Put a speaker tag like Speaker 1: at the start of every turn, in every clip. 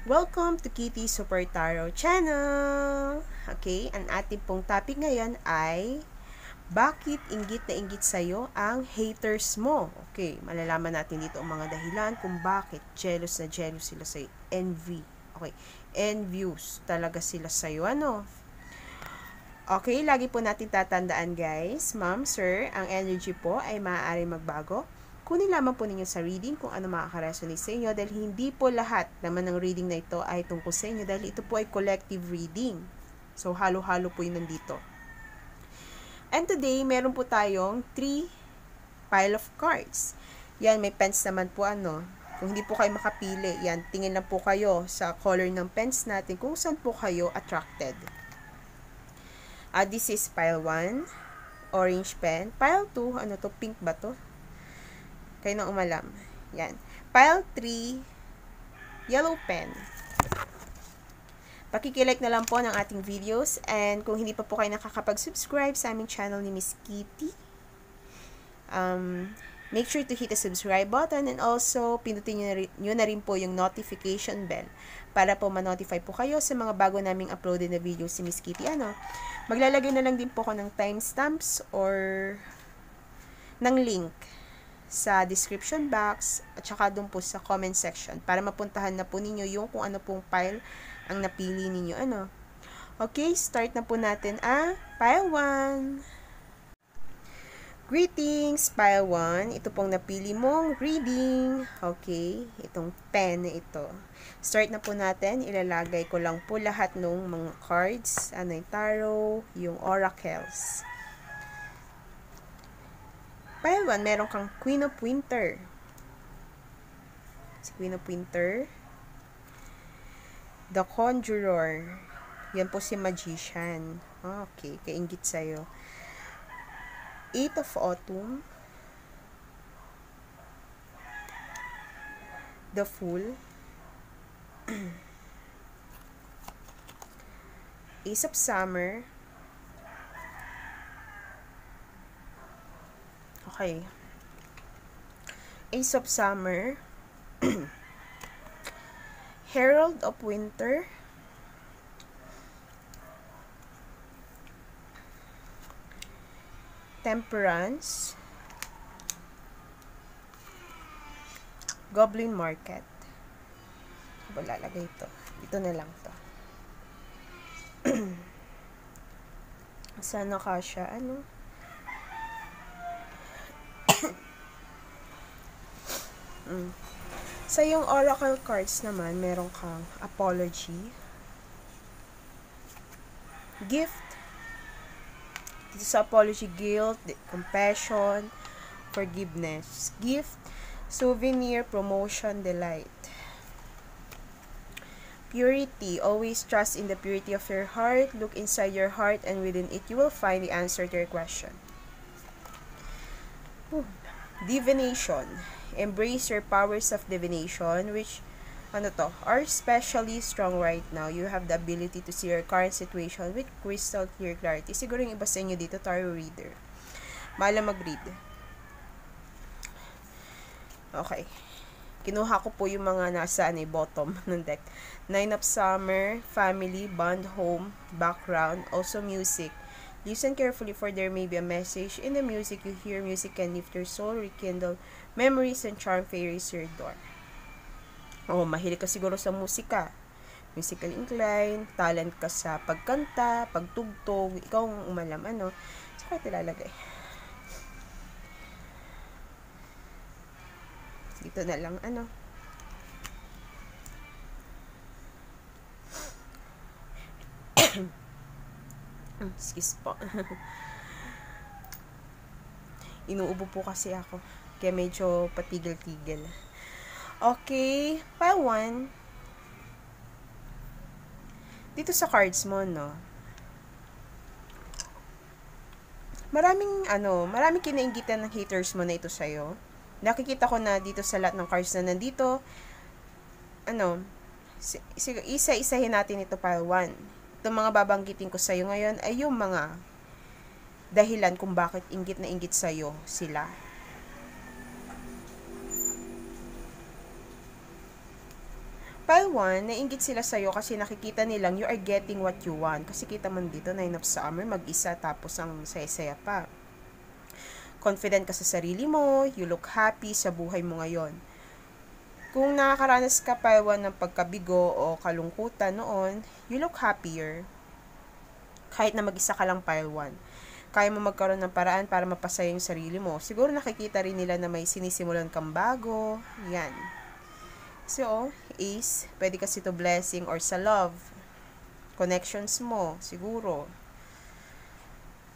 Speaker 1: Welcome to Kitty Super Tarot Channel! Okay, ang ating pong topic ngayon ay bakit inggit na inggit sa'yo ang haters mo? Okay, malalaman natin dito ang mga dahilan kung bakit jealous na jealous sila sa'yo. Envy. Okay, envious talaga sila sa'yo. Ano? Okay, lagi po natin tatandaan guys, ma'am, sir, ang energy po ay maaari magbago. Kunin lamang po ninyo sa reading kung ano makaka-resonate sa inyo dahil hindi po lahat naman ng reading na ito ay tungkol sa inyo dahil ito po ay collective reading. So, halo-halo po yun nandito. And today, meron po tayong 3 pile of cards. Yan, may pens naman po ano. Kung hindi po kayo makapili, yan, tingin lang po kayo sa color ng pens natin kung saan po kayo attracted. This is pile 1, orange pen. Pile 2, ano to, pink ba to? Kayo na umalam. Yan. Pile 3, yellow pen. Pakikilike na lang po ng ating videos. And kung hindi pa po kayo nakakapag-subscribe sa aming channel ni Miss Kitty, make sure to hit the subscribe button and also pindutin nyo na rin po yung notification bell para po ma-notify po kayo sa mga bago naming uploaded na videos si Miss Kitty. Maglalagay na lang din po ako ng timestamps or ng link sa description box at saka doon po sa comment section para mapuntahan na po ninyo yung kung ano pong pile ang napili ninyo. Okay, start na po natin pile 1. Greetings, pile 1. Ito pong napili mong reading. Okay, itong pen na ito. Start na po natin. Ilalagay ko lang po lahat ng mga cards. Yung tarot, yung oracles. Pile 1, meron kang Queen of Winter. Si Queen of Winter. The Conjurer. Yan po si Magician. Okay, kainggit sa'yo. 8 of Autumn. The Fool. Ace of Summer. Okay. Ace of Summer. Herald of Winter. Temperance. Goblin Market. Lalagay ito. Ito na lang to. Sana kasya, Sa yung oracle cards naman, meron kang apology, gift. Dito sa apology, guilt, compassion, forgiveness. Gift, souvenir, promotion, delight. Purity, always trust in the purity of your heart. Look inside your heart and within it you will find the answer to your question. Divination, embrace your powers of divination which are especially strong right now. You have the ability to see your current situation with crystal clear clarity. Siguro yung iba sa inyo dito, tarot reader. Mahala mag-read. Okay. Kinuha ko po yung mga nasa bottom ng deck. 9 of Summer, family, bond, home, background, also music. Listen carefully for there may be a message in the music you hear. Music can lift your soul, rekindle memories, and charm fairies your door. Mahilig ka siguro sa musika. Musical incline, talent ka sa pagkanta, pagtugtog, ikaw ang umalam, Saka ito lalagay. Dito na lang, Excuse po. Inuubo po kasi ako. Kaya medyo patigil-tigil. Okay. Pile 1. Dito sa cards mo, maraming kinainggitan ng haters mo na ito sa'yo. Nakikita ko na dito sa lahat ng cards na nandito, isa-isahin natin ito pile 1. Itong mga babanggitin ko sa'yo ngayon ay yung mga dahilan kung bakit inggit na inggit sa'yo sila. Pile 1, nainggit sila sa'yo kasi nakikita nilang you are getting what you want. Kasi kita mo dito, 9 of Summer, mag-isa tapos ang saya-saya pa. Confident ka sa sarili mo, you look happy sa buhay mo ngayon. Kung nakakaranas ka Pile 1 ng pagkabigo o kalungkutan noon, you look happier. Kahit na mag-isa ka lang Pile 1. Kaya mo magkaroon ng paraan para mapasaya yung sarili mo. Siguro nakikita rin nila na may sinisimulan kang bago. Yan. So, Ace, pwede kasi to blessing or sa love. Connections mo, siguro.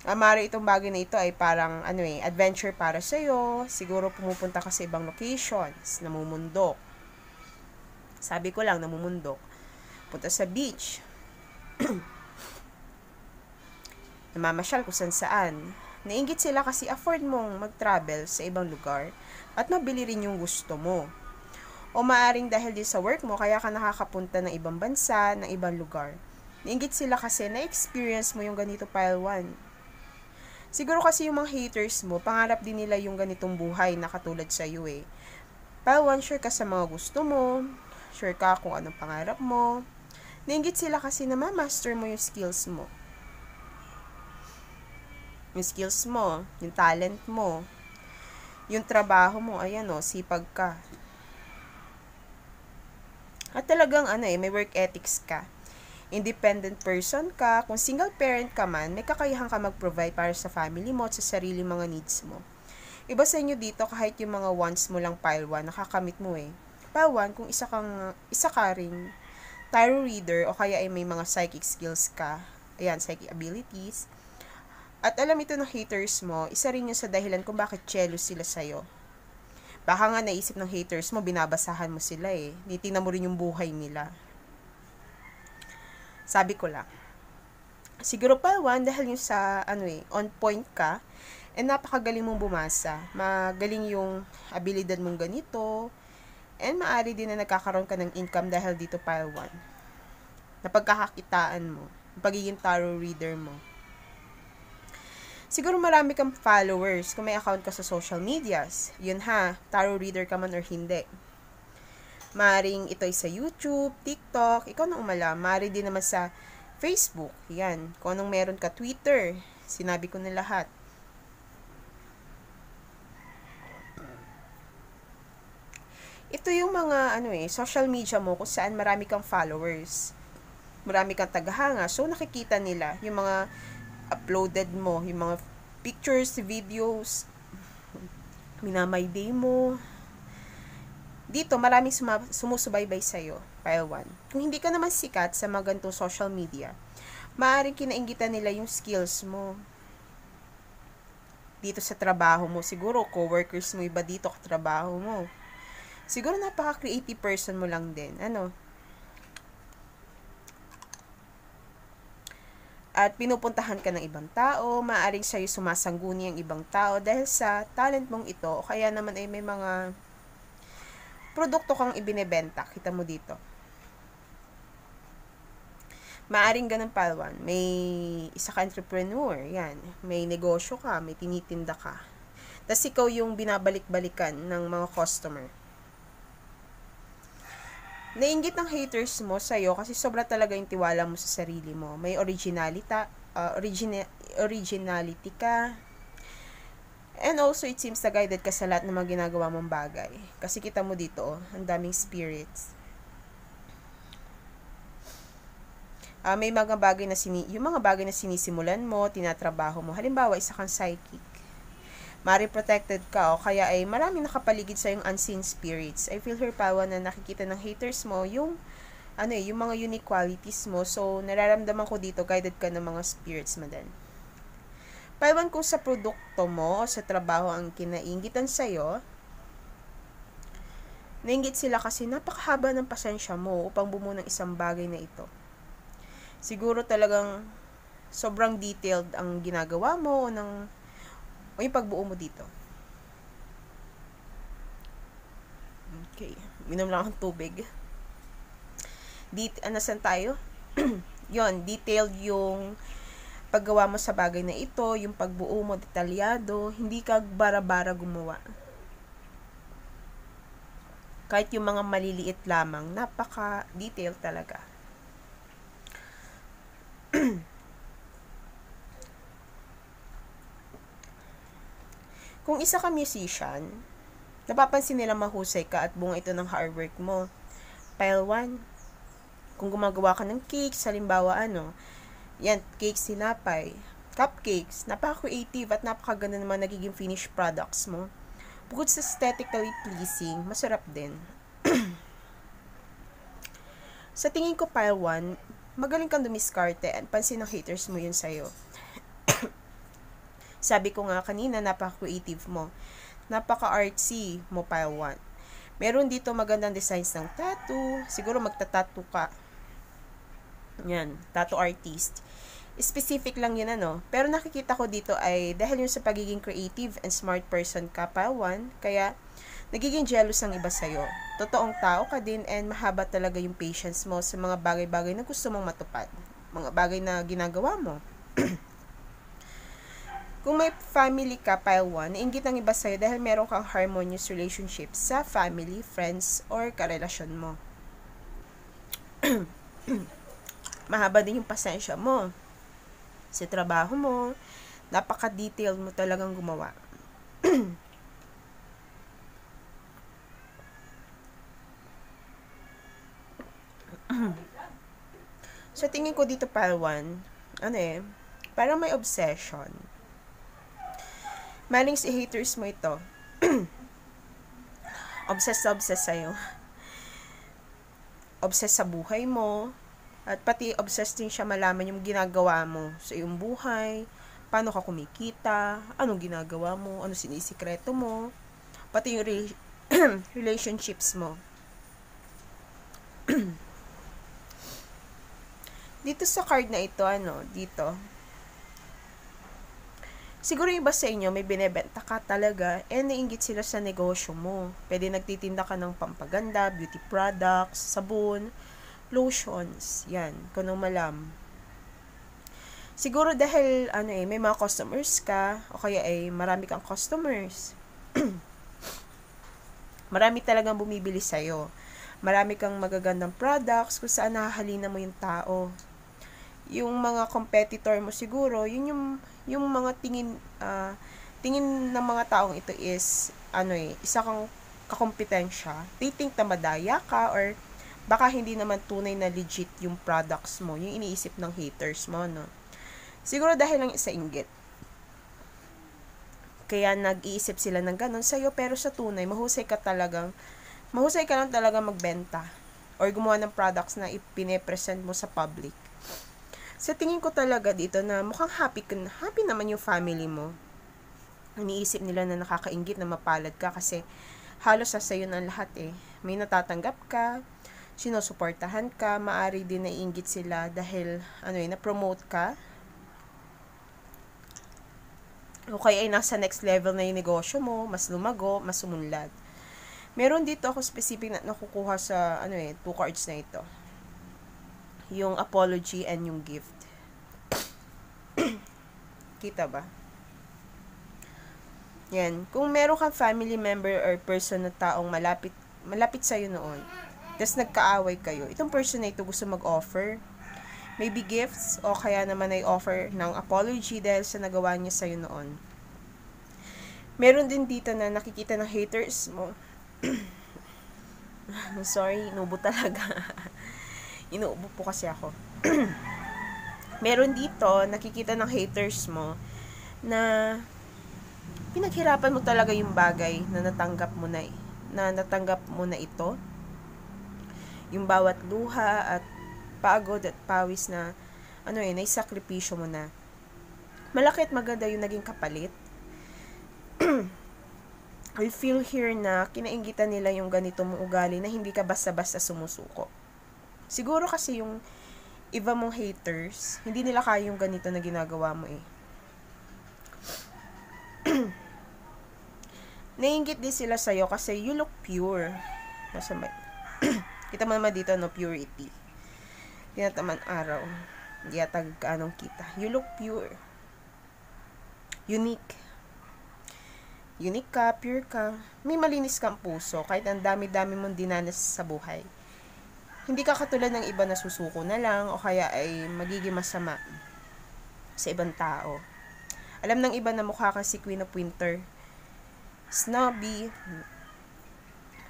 Speaker 1: Mari itong bagay na ito ay parang adventure para sa'yo. Siguro pumupunta ka sa ibang locations, namumundok. Sabi ko lang, namumundok. Punta sa beach. Namamasyal kung saan. Nainggit sila kasi afford mong mag-travel sa ibang lugar at mabili rin yung gusto mo. O maaring dahil din sa work mo, kaya ka nakakapunta ng ibang bansa, ng ibang lugar. Nainggit sila kasi na-experience mo yung ganito Pile 1. Siguro kasi yung mga haters mo, pangarap din nila yung ganitong buhay na katulad sa iyo eh. Pile 1, sure ka sa mga gusto mo, sure ka kung anong pangarap mo. Nainggit sila kasi na ma-master mo yung skills mo. Yung skills mo, yung talent mo, yung trabaho mo, ayan sipag ka. At talagang may work ethics ka. Independent person ka. Kung single parent ka man, may kakayahan ka mag-provide para sa family mo at sa sarili mga needs mo. Iba sa inyo dito, kahit yung mga wants mo lang Pile 1, nakakamit mo eh. Pile 1, kung isa ka ring tarot reader o kaya ay may mga psychic skills ka, ayan, psychic abilities, at alam ito ng haters mo, isa rin yun sa dahilan kung bakit jealous sila sa'yo. Baka nga naisip ng haters mo, binabasahan mo sila eh. Titingnan mo rin yung buhay nila. Sabi ko lang. Siguro Pile 1, dahil yung sa, on point ka, napakagaling mong bumasa. Magaling yung abilidad mong ganito, and maaari din na nagkakaroon ka ng income dahil dito Pile 1. Napagkakakitaan mo, yung pagiging tarot reader mo. Siguro marami kang followers kung may account ka sa social medias. Yun tarot reader ka man or hindi. Maring ito ay sa YouTube, TikTok, ikaw na umala. Mari din naman sa Facebook. Yan. Kung anong meron ka, Twitter. Sinabi ko na lahat. Ito yung mga social media mo kung saan marami kang followers. Marami kang tagahanga. So nakikita nila yung mga uploaded mo, yung mga pictures, videos, minamay day mo. Dito, maraming sumusubaybay sa'yo, Pile 1. Kung hindi ka naman sikat sa mga ganitong social media, maaaring kinainggitan nila yung skills mo. Dito sa trabaho mo, siguro, coworkers mo, iba dito katrabaho mo. Siguro, napaka-creative person mo lang din. At pinupuntahan ka ng ibang tao, maaaring sa'yo sumasangguni ang ibang tao dahil sa talent mong ito, o kaya naman ay may mga produkto kang ibinebenta, kita mo dito. Maaaring ganun Pile 1, may isa ka entrepreneur, yan, may negosyo ka, may tinitinda ka. Tapos ikaw yung binabalik-balikan ng mga customer. Nainggit ng haters mo sa'yo kasi sobra talaga yung tiwala mo sa sarili mo. May originality ka. And also, it seems na guided ka sa lahat ng mga ginagawa mong bagay. Kasi kita mo dito, ang daming spirits. May mga bagay na yung mga bagay na sinisimulan mo, tinatrabaho mo. Halimbawa, isa kang psychic. Mari protected ka o kaya ay maraming nakapaligid sa yung unseen spirits. I feel her power na nakikita ng haters mo yung yung mga unique qualities mo. So, nararamdaman ko dito, guided ka ng mga spirits mo din. Paiwan kung sa produkto mo o sa trabaho ang kinainggitan sa'yo, nainggit sila kasi napakahaba ng pasensya mo upang bumuo ng isang bagay na ito. Siguro talagang sobrang detailed ang ginagawa mo o yung pagbuo mo dito. Okay. Minom lang akong tubig. Nasan tayo? Yon, detailed yung paggawa mo sa bagay na ito, yung pagbuo mo detalyado, hindi ka bara-bara gumawa. Kahit yung mga maliliit lamang, napaka-detail talaga. Kung isa ka musician, napapansin nila mahusay ka at bunga ito ng hard work mo. Pile 1, kung gumagawa ka ng cakes, halimbawa yan, cakes, sinapay, cupcakes, napaka-creative at napakaganda naman nagiging finished products mo. Bukod sa aesthetically pleasing, masarap din. Sa tingin ko, pile 1, magaling kang dumiskarte at pansin ng haters mo yun sa'yo. Sabi ko nga kanina, napaka-creative mo. Napaka-artsy mo, pile 1. Meron dito magandang designs ng tattoo. Siguro magta-tattoo ka. Yan, tattoo artist. Specific lang yun Pero nakikita ko dito ay dahil yun sa pagiging creative and smart person ka, pile 1, kaya nagiging jealous ang iba sa'yo. Totoong tao ka din and mahaba talaga yung patience mo sa mga bagay-bagay na gusto mong matupad. Mga bagay na ginagawa mo. Kung may family ka, pile 1, nainggit ang iba sa'yo dahil meron kang harmonious relationship sa family, friends, or karelasyon mo. Mahaba din yung pasensya mo sa trabaho mo. Napaka-detailed mo talagang gumawa. So, tingin ko dito, pile 1, parang may obsession. Maling si haters mo ito. Obsessed sa'yo. Obsessed sa buhay mo. At pati obsessed din siya malaman yung ginagawa mo sa iyong buhay. Paano ka kumikita. Anong ginagawa mo. Ano sinisikreto mo. Pati yung relationships mo. Dito sa card na ito, dito. Siguro yung iba sa inyo, may binebenta ka talaga, naiinggit sila sa negosyo mo. Pwede nagtitinda ka ng pampaganda, beauty products, sabon, lotions, yan, kunong malam. Siguro dahil, may mga customers ka, o kaya ay marami kang customers. Marami talagang bumibili sa'yo. Marami kang magagandang products kung saan nahahalina mo yung tao. Yung mga competitor mo siguro, yun yung mga tingin ng mga taong ito is, isa kang kakompetensya. They think na madaya ka or baka hindi naman tunay na legit yung products mo, yung iniisip ng haters mo, Siguro dahil lang sa inggit. Kaya nag-iisip sila ng ganun sa'yo, pero sa tunay, mahusay ka lang talaga magbenta or gumawa ng products na ipine-present mo sa public. Sa tingin ko talaga dito na mukhang happy naman yung family mo. Iniisip nila na nakakainggit na mapalad ka kasi halos sa sayo ng lahat May natatanggap ka, sinusuportahan ka, maari din naiinggit sila dahil na-promote ka. O kaya ay nasa next level na yung negosyo mo, mas lumago, mas umunlad. Meron dito ako specific na nakukuha sa 2 cards na ito. Yung apology and yung gift. Kita ba? Yan. Kung meron kang family member or person na taong malapit sa'yo noon, tapos nagkaaway kayo, itong person na ito gusto mag-offer. Maybe gifts, o kaya naman ay offer ng apology dahil sa nagawa niya sa'yo noon. Meron din dito na nakikita ng haters mo. Sorry, inubo talaga. Inuubo po kasi ako. Meron dito, nakikita ng haters mo na pinaghirapan mo talaga yung bagay na natanggap mo na ito. Yung bawat luha at pagod at pawis na naisakripisyo mo na. Malaki at maganda yung naging kapalit. I feel here na kinainggitan nila yung ganito mong ugali na hindi ka basta-basta sumusuko. Siguro kasi yung iba mong haters, hindi nila kaya yung ganito na ginagawa mo Naiinggit din sila sa'yo kasi you look pure. Kita mo naman dito, purity. Tinataman araw. Hindi yata anong kita. You look pure. Unique. unique ka, pure ka, may malinis kang puso, kahit ang dami-dami mong dinanas sa buhay. Hindi ka katulad ng iba na susuko na lang, o kaya ay magiging masama sa ibang tao. Alam ng iba na mukha kang si Queen of Winter. Snobby,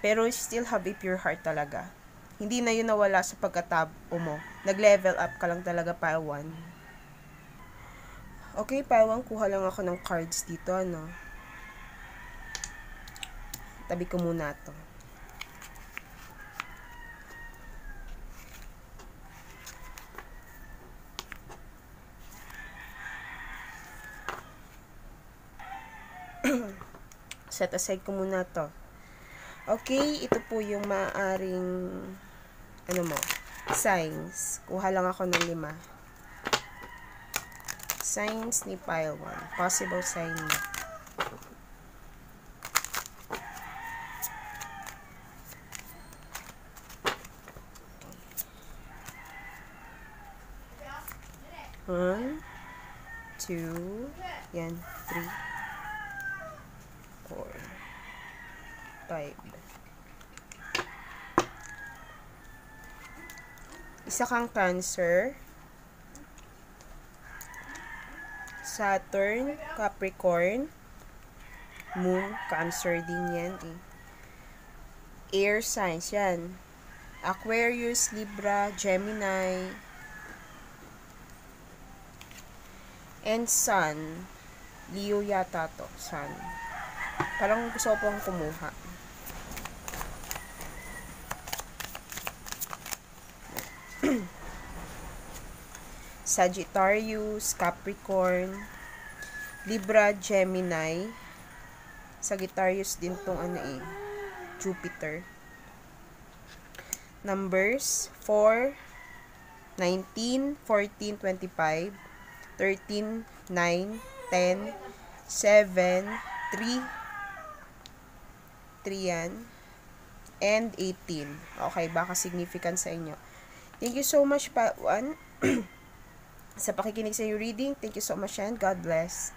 Speaker 1: pero still have a pure heart talaga. Hindi na yun nawala sa pagkatabo mo. Nag-level up ka lang talaga, Paiwan. Okay, Paiwan, kuha lang ako ng cards dito, ano. Tabi ko muna to. Set aside ko muna to. Okay, ito po yung maaaring signs. Kuha lang ako ng 5. Signs ni pile 1. Possible sign niya. One, 2, yan, 3, 4, 5. Isa kang Cancer, Saturn, Capricorn, Moon, Cancer din yan eh. Air signs yan. Aquarius, Libra, Gemini, and Sun. Leo yata to, Sun. Parang gusto ko pong kumuha. Sagittarius, Capricorn, Libra, Gemini. Sagittarius din tong Jupiter. Numbers 4, 19, 14, 25, 13, 9, 10, 7, 3 yan, and 18. Okay, baka significant sa inyo. Thank you so much, Paiwan, sa pakikinig sa yung reading. Thank you so much, and God bless.